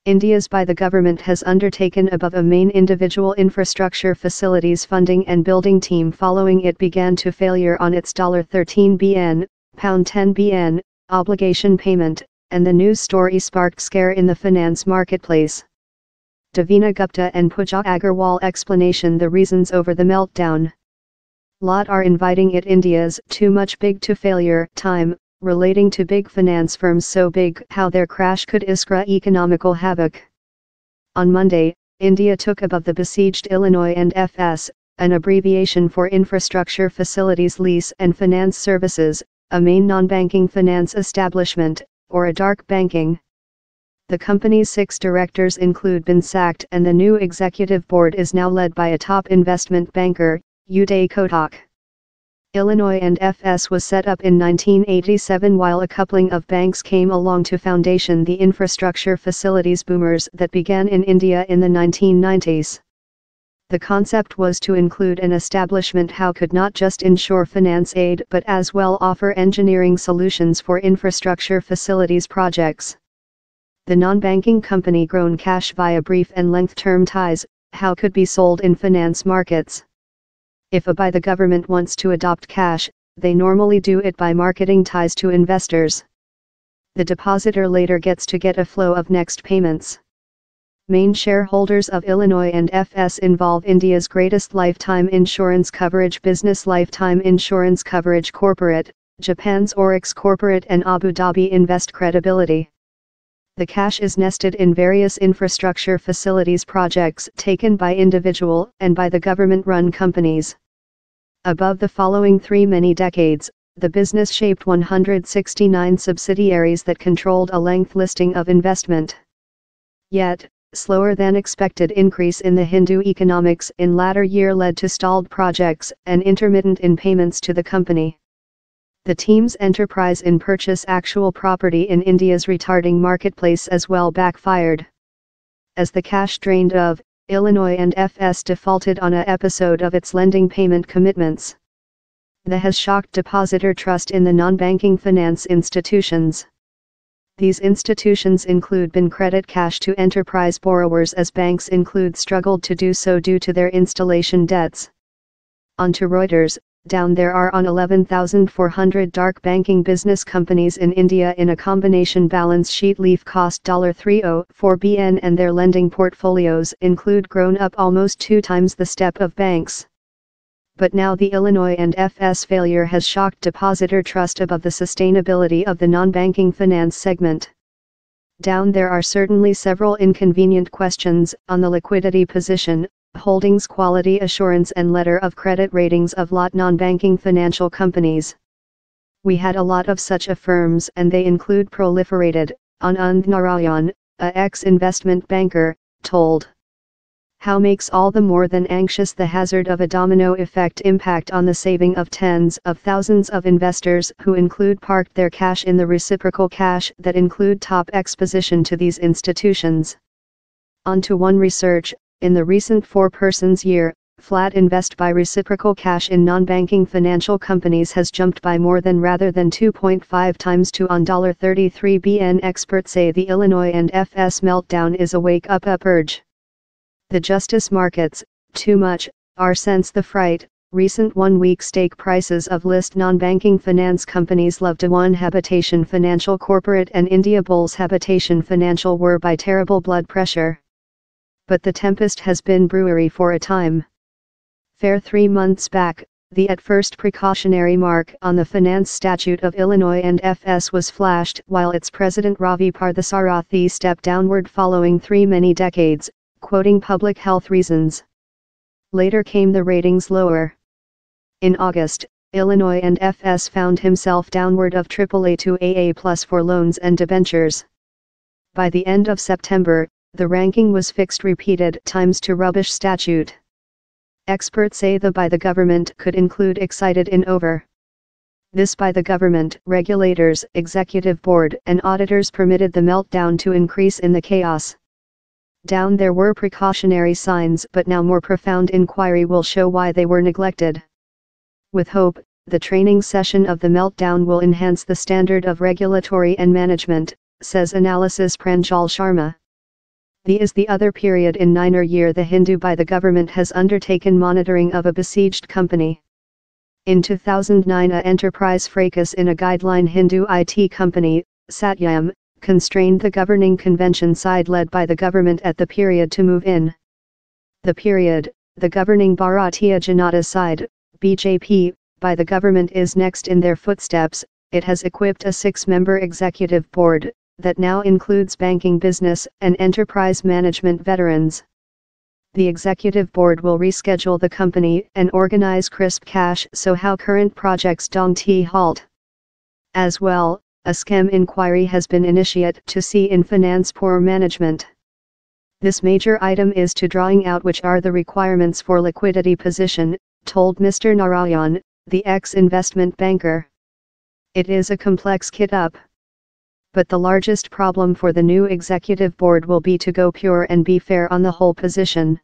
India's by the government has undertaken above a main individual infrastructure facilities funding and building team following it began to failure on its $13 bn, £10 bn, obligation payment, and the news story sparked scare in the finance marketplace. Davina Gupta and Pooja Agarwal explanation the reasons over the meltdown. Lot are inviting it India's too much big to failure time, relating to big finance firms so big how their crash could iskra economical havoc. On Monday, India took above the besieged Illinois and FS, an abbreviation for Infrastructure Facilities Lease and Finance Services, a main non-banking finance establishment, or a dark banking. The company's 6 directors include been sacked and the new executive board is now led by a top investment banker, Uday Kotak. Illinois and FS was set up in 1987 while a coupling of banks came along to foundation the infrastructure facilities boomers that began in India in the 1990s. The concept was to include an establishment how could not just ensure finance aid but as well offer engineering solutions for infrastructure facilities projects. The non-banking company grown cash via brief and length-term ties, how could be sold in finance markets. If a by the government wants to adopt cash, they normally do it by marketing ties to investors. The depositor later gets to get a flow of next payments. Main shareholders of Illinois and FS involve India's greatest lifetime insurance coverage business lifetime insurance coverage corporate, Japan's Oryx corporate and Abu Dhabi Invest Credibility. The cash is nested in various infrastructure facilities projects taken by individual and by the government-run companies. Above the following 3 many decades, the business shaped 169 subsidiaries that controlled a length listing of investment. Yet, slower than expected increase in the Hindu economics in latter year led to stalled projects and intermittent in payments to the company. The team's enterprise in purchase actual property in India's retarding marketplace as well backfired. As the cash drained of Illinois and FS defaulted on a episode of its lending payment commitments. That has shocked depositor trust in the non-banking finance institutions. These institutions include been credit cash to enterprise borrowers as banks include struggled to do so due to their installation debts. On to Reuters, down there are on 11,400 dark banking business companies in India in a combination balance sheet leaf cost $304 bn and their lending portfolios include grown up almost 2 times the step of banks. But now the Illinois and FS failure has shocked depositor trust above the sustainability of the non-banking finance segment. Down there are certainly several inconvenient questions on the liquidity position, holdings quality assurance and letter of credit ratings of lot non-banking financial companies. We had a lot of such firms and they include proliferated, Anand Narayan, a ex-investment banker, told. How makes all the more than anxious the hazard of a domino effect impact on the saving of tens of thousands of investors who include parked their cash in the reciprocal cash that include top exposition to these institutions. On to one research. In the recent 4 persons year, flat invest by reciprocal cash in non-banking financial companies has jumped by more than rather than 2.5 times to on $33 bn. Experts say the Illinois and FS meltdown is a wake-up urge. The justice markets, too much, are sense the fright. Recent 1-week stake prices of list non-banking finance companies Loved One Habitation Financial Corporate and India Bulls Habitation Financial were by terrible blood pressure. But the tempest has been brewery for a time. Fair 3 months back, the at first precautionary mark on the finance statute of Illinois and FS was flashed while its president Ravi Parthasarathi stepped downward following 3 many decades, quoting public health reasons. Later came the ratings lower. In August, Illinois and FS found himself downward of AAA to AA+ for loans and debentures. By the end of September, the ranking was fixed repeated times to rubbish statute. Experts say the by the government could include excited in over. This by the government, regulators, executive board and auditors permitted the meltdown to increase in the chaos. Down there were precautionary signs but now more profound inquiry will show why they were neglected. With hope, the training session of the meltdown will enhance the standard of regulatory and management, says analysis Pranjal Sharma. The is the other period in 9 year the Hindu by the government has undertaken monitoring of a besieged company. In 2009 a enterprise fracas in a guideline Hindu IT company, Satyam, constrained the governing convention side led by the government at the period to move in. The governing Bharatiya Janata side, BJP, by the government is next in their footsteps. It has equipped a 6-member executive board, that now includes banking business and enterprise management veterans. The executive board will reschedule the company and organize crisp cash so how current projects don't halt. As well, a scam inquiry has been initiated to see in finance poor management. This major item is to drawing out which are the requirements for liquidity position, told Mr. Narayan, the ex-investment banker. It is a complex kit up. But the largest problem for the new executive board will be to go pure and be fair on the whole position.